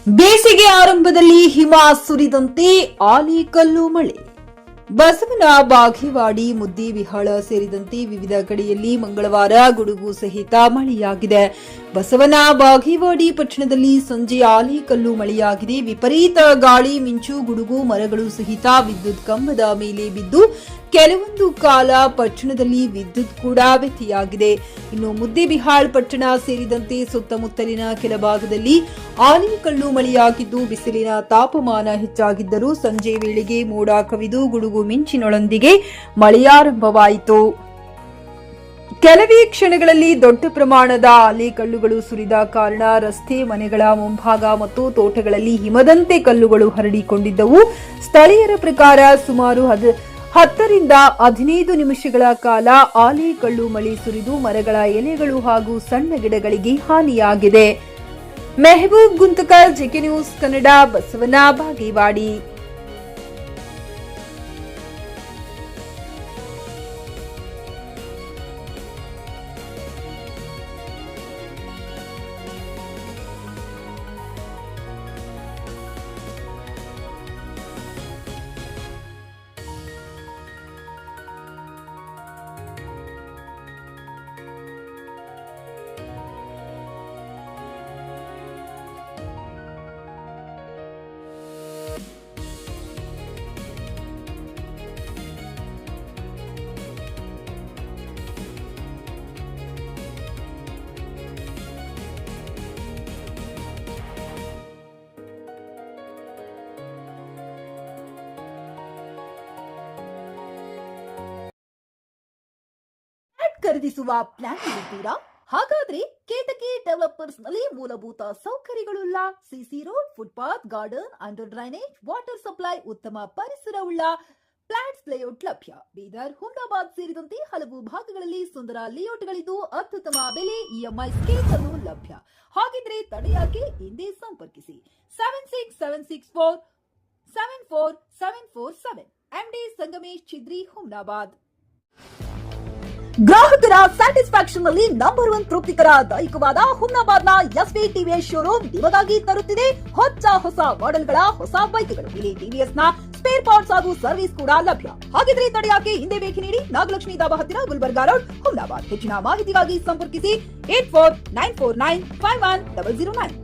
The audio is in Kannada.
ಬೇಸಿಗೆ ಆರಂಭದಲ್ಲಿ ಹಿಮ ಸುರಿದಂತೆ ಆಲಿಕಲ್ಲು ಮಳೆ. ಬಸವನ ಬಾಗೇವಾಡಿ, ಮುದ್ದೇಬಿಹಾಳ ಸೇರಿದಂತೆ ವಿವಿಧ ಕಡೆಯಲ್ಲಿ ಮಂಗಳವಾರ ಗುಡುಗು ಸಹಿತ ಮಳೆಯಾಗಿದೆ. ಬಸವನ ಬಾಗೇವಾಡಿ ಪಟ್ಟಣದಲ್ಲಿ ಸಂಜೆ ಆಲಿಕಲ್ಲು ಮಳೆಯಾಗಿದೆ. ವಿಪರೀತ ಗಾಳಿ, ಮಿಂಚು, ಗುಡುಗು, ಮರಗಳು ಸಹಿತ ವಿದ್ಯುತ್ ಕಂಬದ ಮೇಲೆ ಬಿದ್ದು ಕೆಲವೊಂದು ಕಾಲ ಪಟ್ಟಣದಲ್ಲಿ ವಿದ್ಯುತ್ ಕೂಡ ವ್ಯತ್ಯಯಾಗಿದೆ. ಇನ್ನು ಮುದ್ದೇಬಿಹಾಳ್ ಪಟ್ಟಣ ಸೇರಿದಂತೆ ಸುತ್ತಮುತ್ತಲಿನ ಕೆಲ ಭಾಗದಲ್ಲಿ ಆಲಿಕಲ್ಲು ಮಳೆಯಾಗಿದ್ದು ಬಿಸಿಲಿನ ತಾಪಮಾನ ಹೆಚ್ಚಾಗಿದ್ದರೂ ಸಂಜೆ ವೇಳೆಗೆ ಮೋಡ ಕವಿದು ಗುಡುಗು ಮಿಂಚಿನೊಂದಿಗೆ ಮಳೆಯಾರಂಭವಾಯಿತು. ಕೆಲವೇ ಕ್ಷಣಗಳಲ್ಲಿ ದೊಡ್ಡ ಪ್ರಮಾಣದ ಆಲಿಕಲ್ಲುಗಳು ಸುರಿದ ಕಾರಣ ರಸ್ತೆ, ಮನೆಗಳ ಮುಂಭಾಗ ಮತ್ತು ತೋಟಗಳಲ್ಲಿ ಹಿಮದಂತೆ ಕಲ್ಲುಗಳು ಹರಡಿಕೊಂಡಿದ್ದವು. ಸ್ಥಳೀಯರ ಪ್ರಕಾರ ಸುಮಾರು 10 ರಿಂದ 15 ನಿಮಿಷಗಳ ಕಾಲ ಆಲಿಕಲ್ಲು ಮಳೆ ಸುರಿದು ಮರಗಳ ಎಲೆಗಳು ಹಾಗೂ ಸಣ್ಣ ಗಿಡಗಳಿಗೆ ಹಾನಿಯಾಗಿದೆ. Mehboob Guntakal, JK news Kannada, Basavana Bagewadi. ಖರೀದಿಸುವ ಪ್ಲಾನ್ ಇದ್ದೀರಾ? ಹಾಗಾದ್ರೆ ಕೇತಕಿ ಡೆವಲಪರ್ಸ್ ನಲ್ಲಿ ಮೂಲಭೂತ ಸೌಕರ್ಯಗಳುಳ್ಳ CC road, footpath, garden, under drainage, water supply, ಉತ್ತಮ ಪರಿಸರವುಳ್ಳ ಫ್ಲಾಟ್ಸ್ ಲೇಔಟ್ ಲಭ್ಯ. ಬೀದರ್, ಹುಮ್ನಾಬಾದ್ ಸೇರಿದಂತೆ ಹಲವು ಭಾಗಗಳಲ್ಲಿ ಸುಂದರ ಲೇಔಟ್ಗಳಿದ್ದು ಅತ್ಯುತ್ತಮ ಬೆಲೆ, ಇಎಂಐ ಸ್ಕೀಮ್ಸ್ ಅನ್ನು ಲಭ್ಯ. ಹಾಗಿದ್ರೆ ತಡೆಯಾಕೆ? ಹಿಂದೆ ಸಂಪರ್ಕಿಸಿ 7676474747 ಎಂಡಿ ಸಂಗಮೇಶ್ ಚಿದ್ರಿ, ಹುಮ್ನಾಬಾದ್. ಗ್ರಾಹಕರ ಸ್ಯಾಟಿಸ್ಫ್ಯಾಕ್ಷನ್ ನಲ್ಲಿ ನಂಬರ್ 1 ತೃಪ್ತಿಕರ ದಾಯಕವಾದ ಹುಮ್ನಾಬಾದ್ನ ಎಸ್ವಿ ಟಿವಿಎಸ್ ಶೋರೂಮ್ ನಿಮಗಾಗಿ ತರುತ್ತಿದೆ ಹೊಸ ಮಾಡೆಲ್ಗಳ ಹೊಸ ಬೈಕ್ಗಳು. ಇಲ್ಲಿ ಟಿವಿಎಸ್ ನ ಸ್ಪೇರ್ ಪಾರ್ಟ್ಸ್ ಹಾಗೂ ಸರ್ವಿಸ್ ಕೂಡ ಲಭ್ಯ. ಹಾಗಿದ್ರೆ ತಡೆಯಾಕೆ? ಹಿಂದೆ ಭೇಟಿ ನೀಡಿ. ನಾಗಲಕ್ಷ್ಮಿ ಧಾಬಾ ಹತ್ತಿರ, ಗುಲ್ಬರ್ಗಾ ರೋಡ್, ಹುಮ್ನಾಬಾದ್. ಹೆಚ್ಚಿನ ಮಾಹಿತಿಗಾಗಿ ಸಂಪರ್ಕಿಸಿ 8494951009.